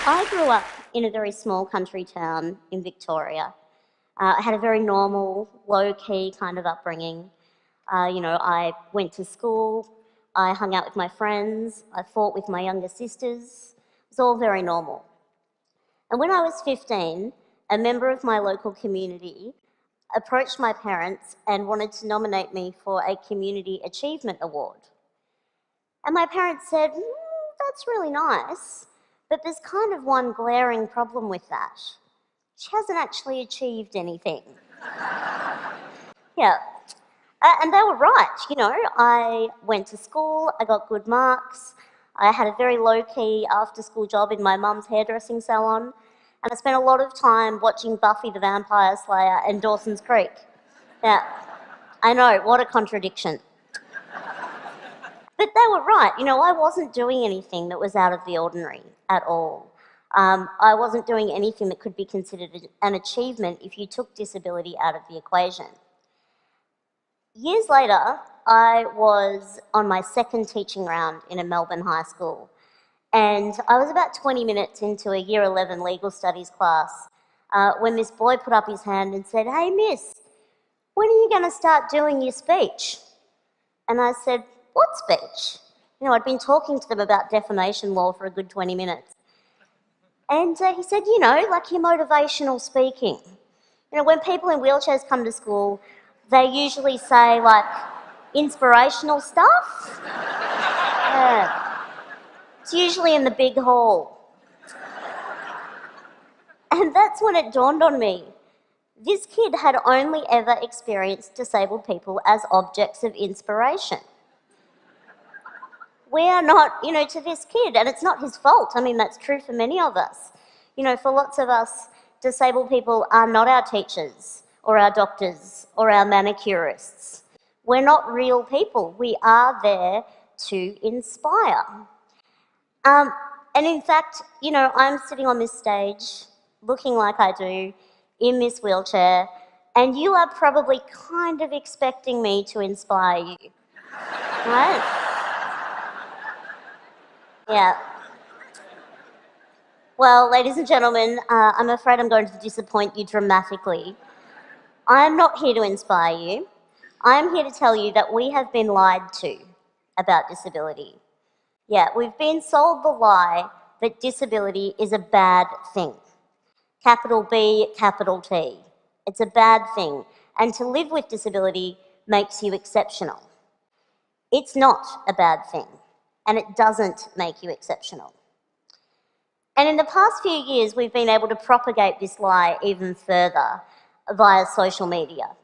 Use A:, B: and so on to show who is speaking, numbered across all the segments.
A: I grew up in a very small country town in Victoria. I had a very normal, low-key kind of upbringing. I went to school, I hung out with my friends, I fought with my younger sisters. It was all very normal. And when I was 15, a member of my local community approached my parents and wanted to nominate me for a Community Achievement Award. And my parents said, that's really nice, but there's kind of one glaring problem with that. She hasn't actually achieved anything. Yeah. And they were right, I went to school, I got good marks, I had a very low-key after-school job in my mum's hairdressing salon, and I spent a lot of time watching Buffy the Vampire Slayer and Dawson's Creek. Yeah, I know, what a contradiction. But they were right, I wasn't doing anything that was out of the ordinary at all. I wasn't doing anything that could be considered an achievement if you took disability out of the equation. Years later, I was on my second teaching round in a Melbourne high school, and I was about 20 minutes into a Year 11 legal studies class when this boy put up his hand and said, "Hey miss, when are you going to start doing your speech?" And I said, "What speech?" I'd been talking to them about defamation law for a good 20 minutes. And he said, like your motivational speaking. When people in wheelchairs come to school, they usually say, like, inspirational stuff. Yeah. It's usually in the big hall. And that's when it dawned on me. This kid had only ever experienced disabled people as objects of inspiration. We are not, to this kid, and it's not his fault. I mean, that's true for many of us. For lots of us, disabled people are not our teachers or our doctors or our manicurists. We're not real people. We are there to inspire. And in fact, I'm sitting on this stage looking like I do in this wheelchair, and you are probably kind of expecting me to inspire you, right? Yeah. Well, ladies and gentlemen, I'm afraid I'm going to disappoint you dramatically. I'm not here to inspire you. I'm here to tell you that we have been lied to about disability. Yeah, we've been sold the lie that disability is a bad thing. Capital B, capital T. It's a bad thing. And to live with disability makes you exceptional. It's not a bad thing, and it doesn't make you exceptional. And in the past few years, we've been able to propagate this lie even further via social media.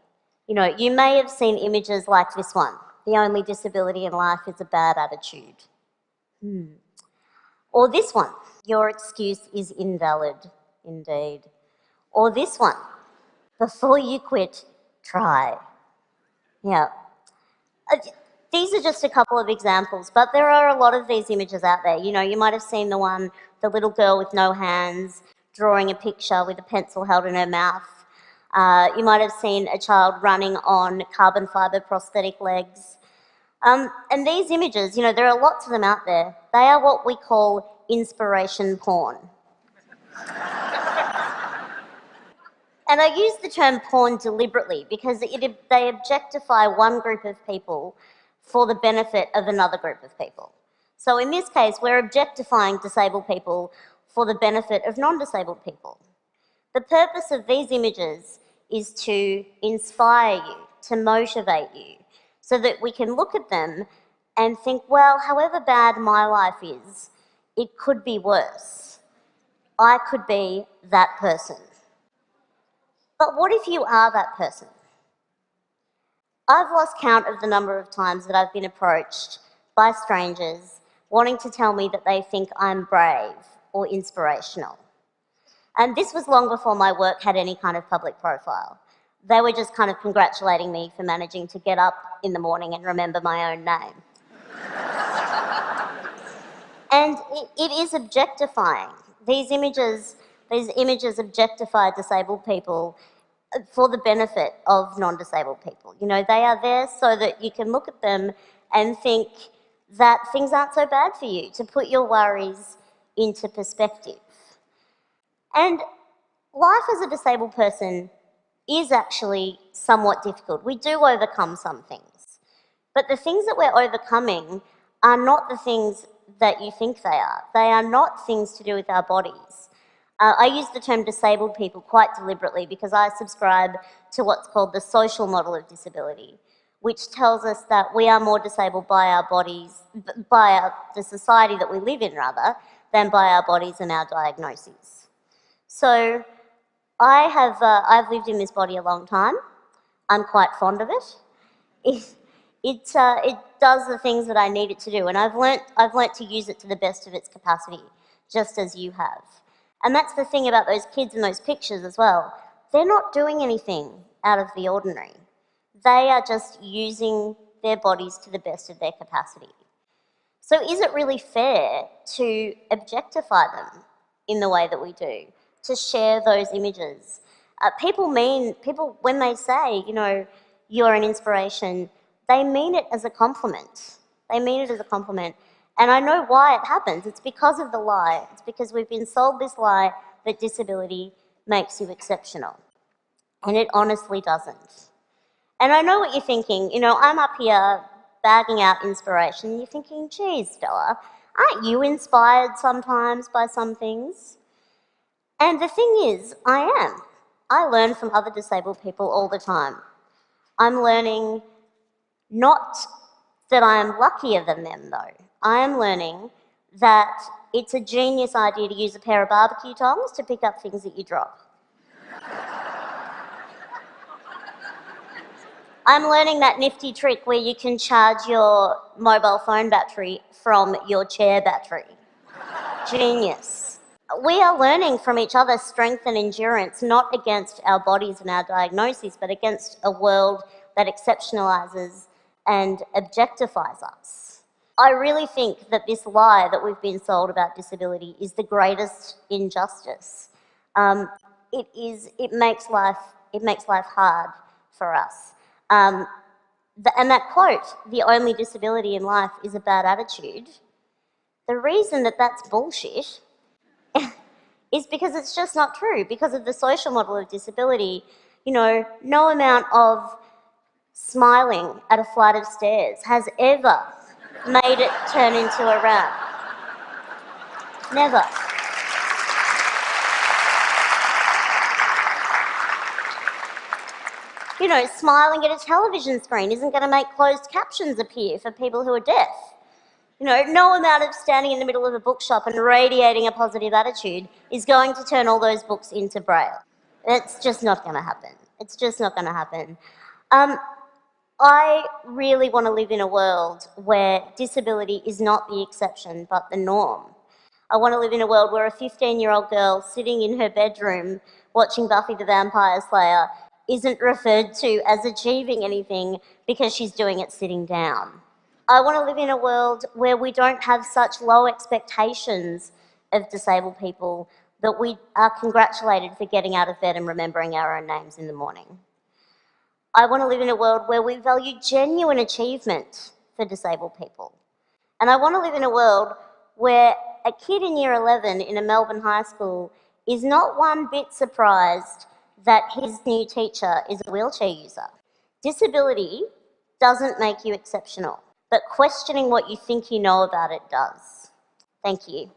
A: You may have seen images like this one. The only disability in life is a bad attitude. Or this one. Your excuse is invalid, indeed. Or this one. Before you quit, try. Yeah. These are just a couple of examples, but there are a lot of these images out there. You might have seen the one, the little girl with no hands, drawing a picture with a pencil held in her mouth. You might have seen a child running on carbon fibre prosthetic legs. And these images, there are lots of them out there. They are what we call inspiration porn. And I use the term porn deliberately because they objectify one group of people for the benefit of another group of people. So in this case, we're objectifying disabled people for the benefit of non-disabled people. The purpose of these images is to inspire you, to motivate you, so that we can look at them and think, well, however bad my life is, it could be worse. I could be that person. But what if you are that person? I've lost count of the number of times that I've been approached by strangers wanting to tell me that they think I'm brave or inspirational. And this was long before my work had any kind of public profile. They were just kind of congratulating me for managing to get up in the morning and remember my own name. And it is objectifying. These images objectify disabled people for the benefit of non-disabled people. They are there so that you can look at them and think that things aren't so bad for you, to put your worries into perspective. And life as a disabled person is actually somewhat difficult. We do overcome some things. But the things that we're overcoming are not the things that you think they are. They are not things to do with our bodies. I use the term disabled people quite deliberately because I subscribe to what's called the social model of disability, which tells us that we are more disabled by our bodies, the society that we live in rather, than by our bodies and our diagnoses. So I've lived in this body a long time. I'm quite fond of it. It does the things that I need it to do, and I've learnt to use it to the best of its capacity, just as you have. And that's the thing about those kids in those pictures as well. They're not doing anything out of the ordinary. They are just using their bodies to the best of their capacity. So is it really fair to objectify them in the way that we do, to share those images? People, when they say, you know, you're an inspiration, they mean it as a compliment. They mean it as a compliment. And I know why it happens. It's because of the lie. It's because we've been sold this lie that disability makes you exceptional. And it honestly doesn't. And I know what you're thinking. You know, I'm up here bagging out inspiration, and you're thinking, geez, Stella, aren't you inspired sometimes by some things? And the thing is, I am. I learn from other disabled people all the time. I'm learning not that I'm luckier than them, though. I am learning that it's a genius idea to use a pair of barbecue tongs to pick up things that you drop. I'm learning that nifty trick where you can charge your mobile phone battery from your chair battery. Genius. We are learning from each other strength and endurance, not against our bodies and our diagnoses, but against a world that exceptionalizes and objectifies us. I really think that this lie that we've been sold about disability is the greatest injustice. It makes life hard for us. And that quote, the only disability in life is a bad attitude, the reason that that's bullshit is because it's just not true. Because of the social model of disability, you know, no amount of smiling at a flight of stairs has ever made it turn into a ramp. Never. You know, smiling at a television screen isn't going to make closed captions appear for people who are deaf. You know, no amount of standing in the middle of a bookshop and radiating a positive attitude is going to turn all those books into Braille. It's just not going to happen. It's just not going to happen. I really want to live in a world where disability is not the exception but the norm. I want to live in a world where a 15-year-old girl sitting in her bedroom watching Buffy the Vampire Slayer isn't referred to as achieving anything because she's doing it sitting down. I want to live in a world where we don't have such low expectations of disabled people that we are congratulated for getting out of bed and remembering our own names in the morning. I want to live in a world where we value genuine achievement for disabled people. And I want to live in a world where a kid in year 11 in a Melbourne high school is not one bit surprised that his new teacher is a wheelchair user. Disability doesn't make you exceptional, but questioning what you think you know about it does. Thank you.